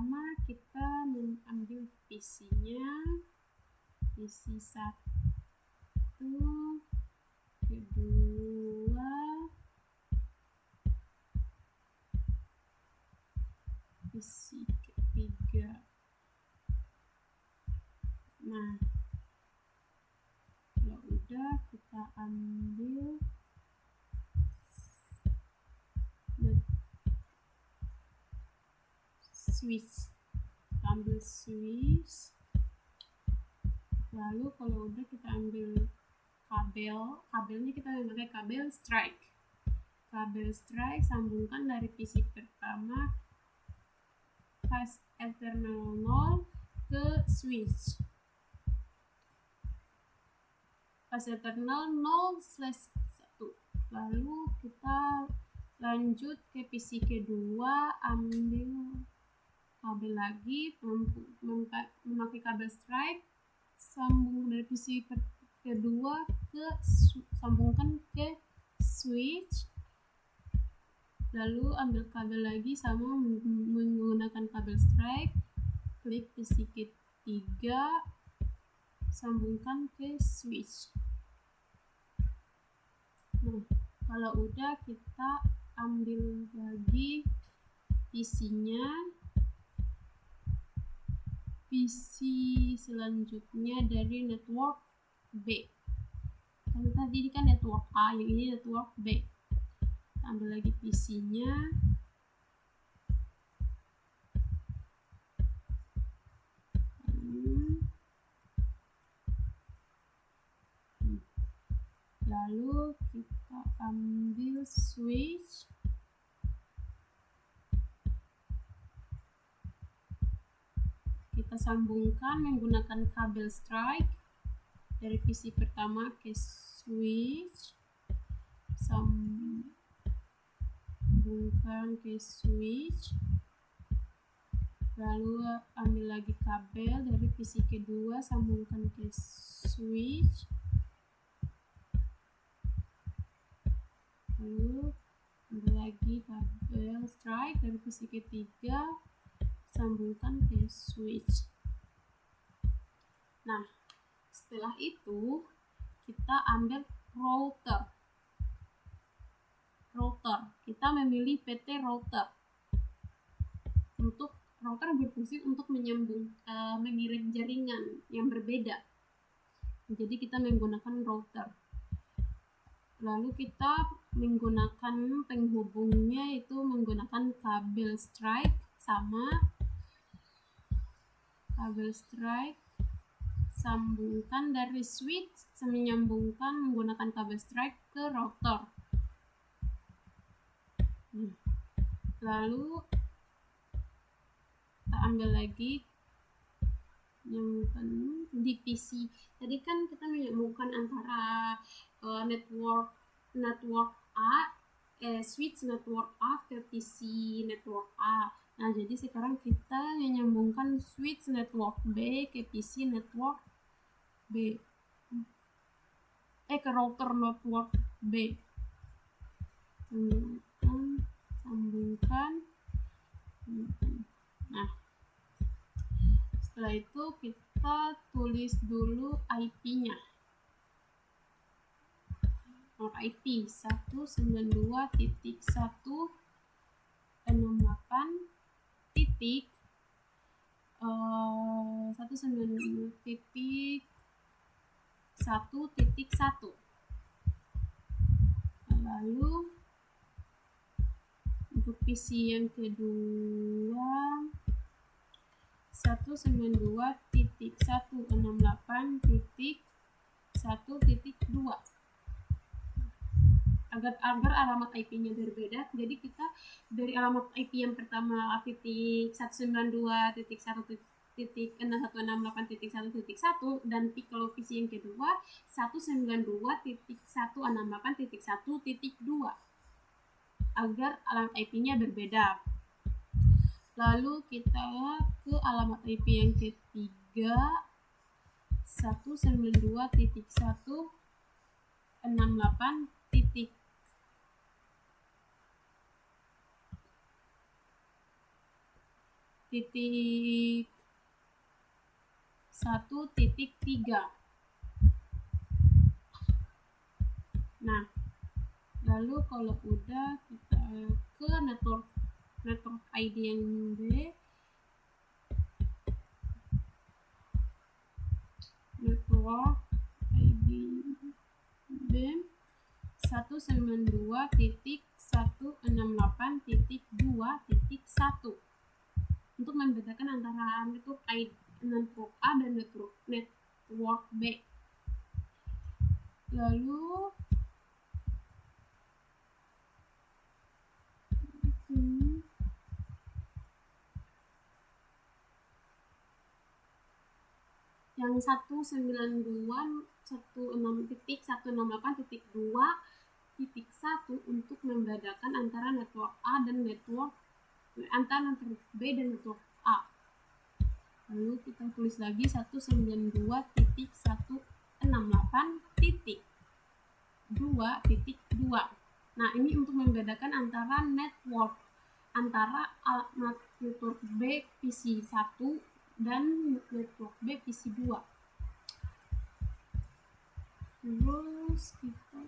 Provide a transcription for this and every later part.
pertama kita mengambil PC-nya, PC 1, kedua, PC ketiga. Nah, kalau udah kita ambil switch, lalu kalau udah kita ambil kabelnya kita memakai kabel strike, sambungkan dari PC pertama fast eternal 0 ke switch fast eternal 0/1. Lalu kita lanjut ke PC kedua, ambil kabel lagi, memakai kabel strike, sambung dari PC kedua sambungkan ke switch, lalu ambil kabel lagi sama menggunakan kabel strike, klik PC ketiga, sambungkan ke switch. Nah, kalau udah kita ambil lagi PC-nya, PC selanjutnya dari network B. Kalau tadi ini kan network A, yang ini network B. Ambil lagi PC-nya, lalu kita ambil switch, kita sambungkan menggunakan kabel strike dari PC pertama ke switch, sambungkan ke switch, lalu ambil lagi kabel dari PC kedua, sambungkan ke switch, lalu ambil lagi kabel strike dari PC ketiga, sambungkan ke switch. Nah, setelah itu kita ambil router. Kita memilih PT router. Untuk router berfungsi untuk mengirim jaringan yang berbeda. Jadi kita menggunakan router. Lalu kita menggunakan penghubungnya itu menggunakan kabel strike sama kabel strike, sambungkan dari switch, menyambungkan menggunakan kabel strike ke router. Lalu kita ambil lagi yang di PC. Tadi kan kita menyambungkan antara network A, switch network A ke PC network A. Nah, jadi sekarang kita menyambungkan switch network B ke PC network B, ke router network B. Sambungkan. Nah, setelah itu kita tulis dulu IP-nya. Nomor IP 192.168.1.1.1. Lalu untuk PC yang kedua 192.168.1.2. agar alamat IP-nya berbeda, jadi kita dari alamat IP yang pertama titik 192.168.1.1 dan kalau PC yang kedua 192.168.1.2 agar alamat IP-nya berbeda. Lalu kita ke alamat IP yang ketiga 192.168. Nah, lalu kalau udah kita ke network ID yang B, network ID B 192.168.2.1 untuk membedakan antara network A dan network B. Lalu yang 192.168.2.1 untuk membedakan antara network A dan network B dan network A. Lalu kita tulis lagi 192.168.2.2. Nah, ini untuk membedakan antara network B PC1 dan network B PC2. Terus kita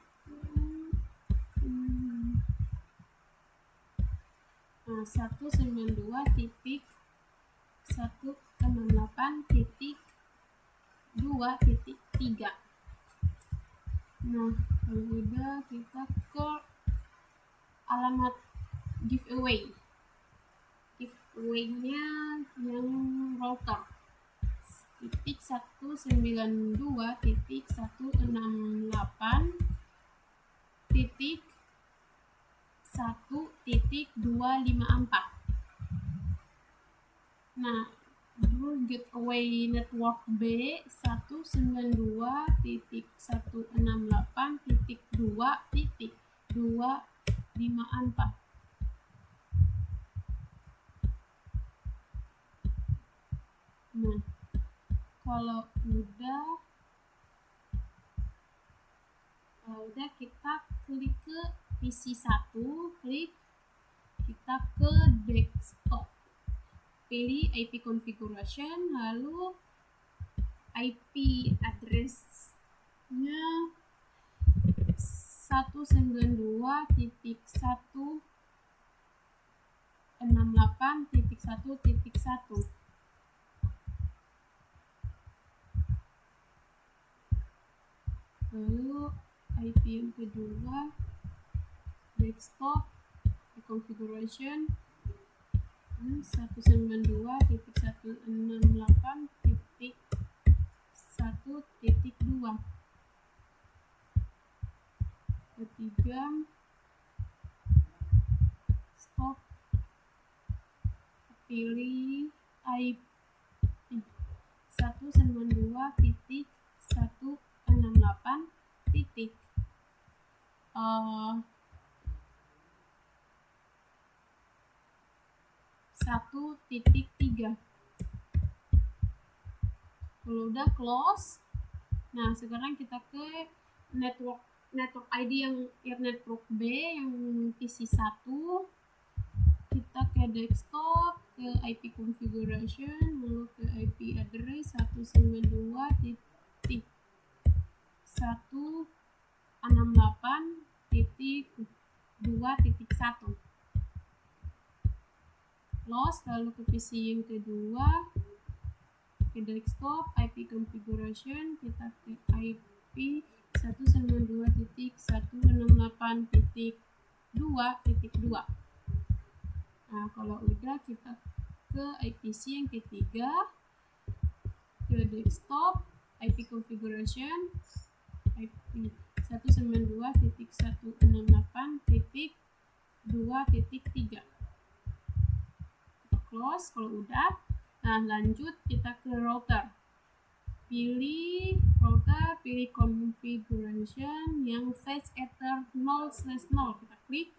nah, 192.168.2.3. Nah, kalau udah kita ke alamat giveaway-nya yang router 192.168.1.254. Nah, gateway network B 192.168.2.254. Nah, kalau udah kita klik ke PC1, kita ke desktop, pilih IP configuration, lalu IP address-nya 192.168.1.1. Lalu IP yang kedua desktop configuration 192.168.1.2. Ketiga stop, pilih IP 192.168.1.3. Kalau udah close, nah sekarang kita ke network ID yang network B yang PC1, kita ke desktop, ke IP configuration, lalu ke IP address 192.168.2.1. Close, lalu ke PC yang kedua, ke desktop, IP configuration, kita ke IP 192.168.2.2. Nah, kalau udah kita ke IPC yang ketiga, ke desktop, IP configuration, IP 192.168.2.3. Close, kalau udah. Nah, lanjut kita ke router. Pilih router, pilih configuration yang fetch ether 0/0, kita klik.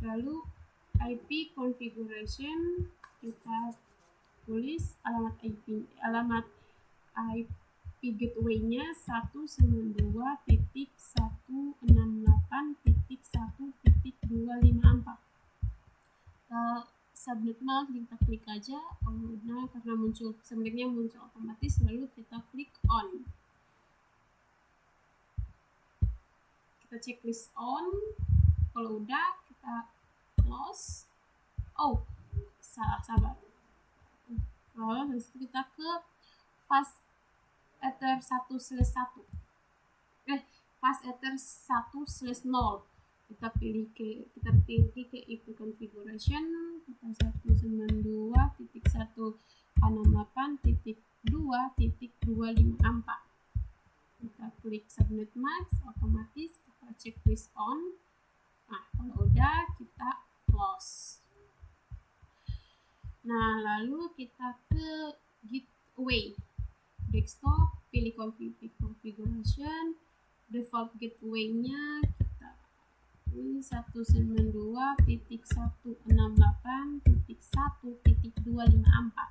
Lalu IP configuration kita tulis alamat IP gateway-nya 192.168.1.254. subnet mask, kita klik aja. Kalau udah, karena muncul subnetnya muncul otomatis, lalu kita klik on. Kita checklist on. Kalau udah, kita close. Oh, sabar. Lalu dari situ kita ke fast ether 1/1. Fast ether 1/0. Kita pilih ke IP configuration, kita 192.168.2.254. Kita klik subnet mask, otomatis kita checklist on. Nah, kalau udah, kita close. Nah, lalu kita ke gateway. Desktop, pilih configuration, default gateway-nya kita pilih 192.168.1.254.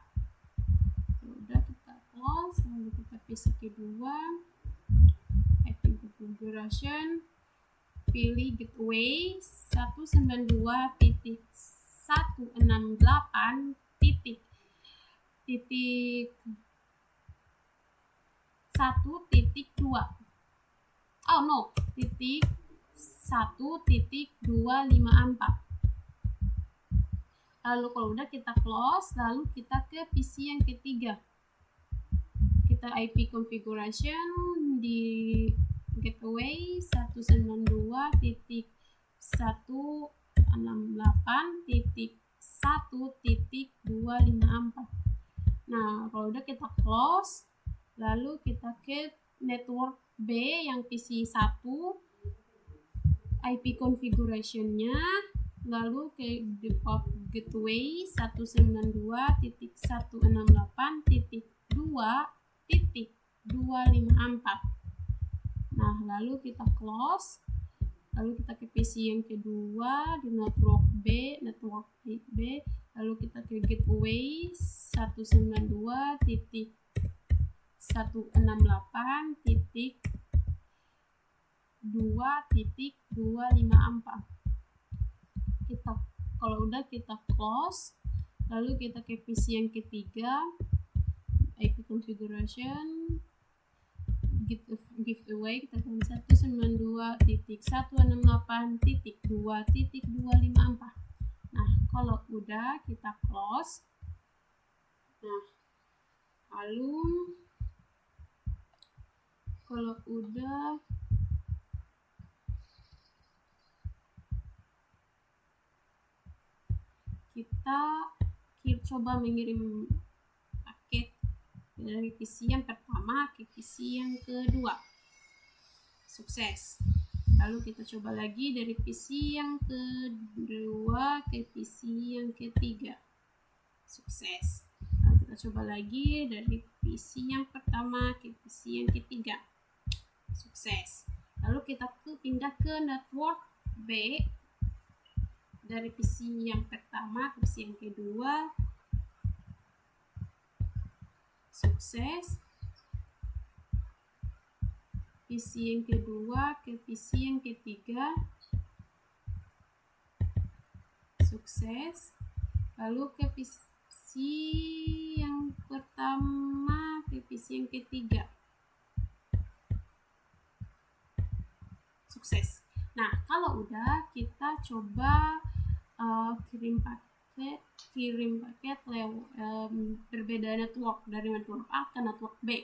Udah, kita close, lalu kita PCK2, IP configuration, pilih gateway 192.168.1.2. Oh no, titik 1.254. Lalu kalau udah, kita close, lalu kita ke PC yang ketiga. Kita IP configuration di gateway 192.168.1.254. Nah, kalau udah, kita close, lalu kita ke network B yang PC 1, IP configuration-nya, lalu ke default gateway 192.168.2.254. Nah, lalu kita close, lalu kita ke PC yang kedua di network B, lalu kita ke gateway 192.168.2.254. Kita, kalau udah, kita close, lalu kita ke PC yang ketiga, IP configuration, giveaway, kita pilih 192.168.2.254. Nah, kalau udah, kita close. Nah, lalu kalau udah, kita coba mengirim paket dari PC yang pertama ke PC yang kedua. Sukses. Lalu kita coba lagi dari PC yang kedua ke PC yang ketiga. Sukses. Lalu kita coba lagi dari PC yang pertama ke PC yang ketiga. Sukses. Lalu kita pindah ke network B dari PC yang pertama ke PC yang kedua. Sukses. PC yang kedua ke PC yang ketiga. Sukses. Lalu ke PC yang pertama ke PC yang ketiga. Sukses. Nah, kalau udah, kita coba kirim paket berbeda network, dari network A ke network B.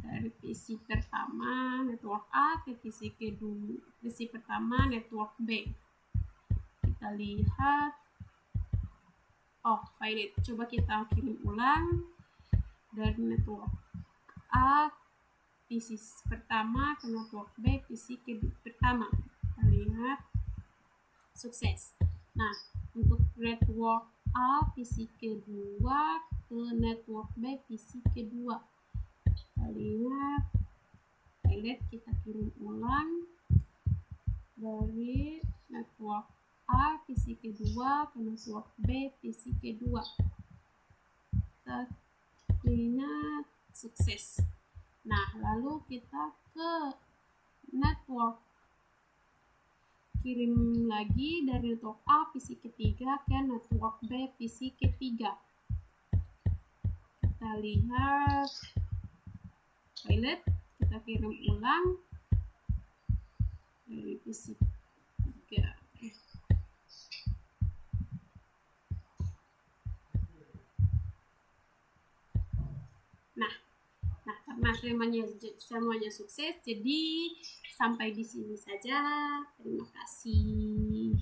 Dari PC pertama network A ke PC kedua, PC pertama network B. Kita lihat, failed. Coba kita kirim ulang dari network A PC pertama ke network B PC pertama. Kita lihat, sukses. Nah, untuk network A PC kedua ke network B PC kedua, kita lihat, kita kirim ulang dari network A PC kedua ke network B PC kedua. Kita lihat, sukses. Nah, lalu kita ke network kirim lagi dari network A PC ketiga ke network B PC ketiga. Kita lihat pilot, kita kirim ulang dari PC 3. Nah, karena semuanya sukses, jadi sampai di sini saja. Terima kasih.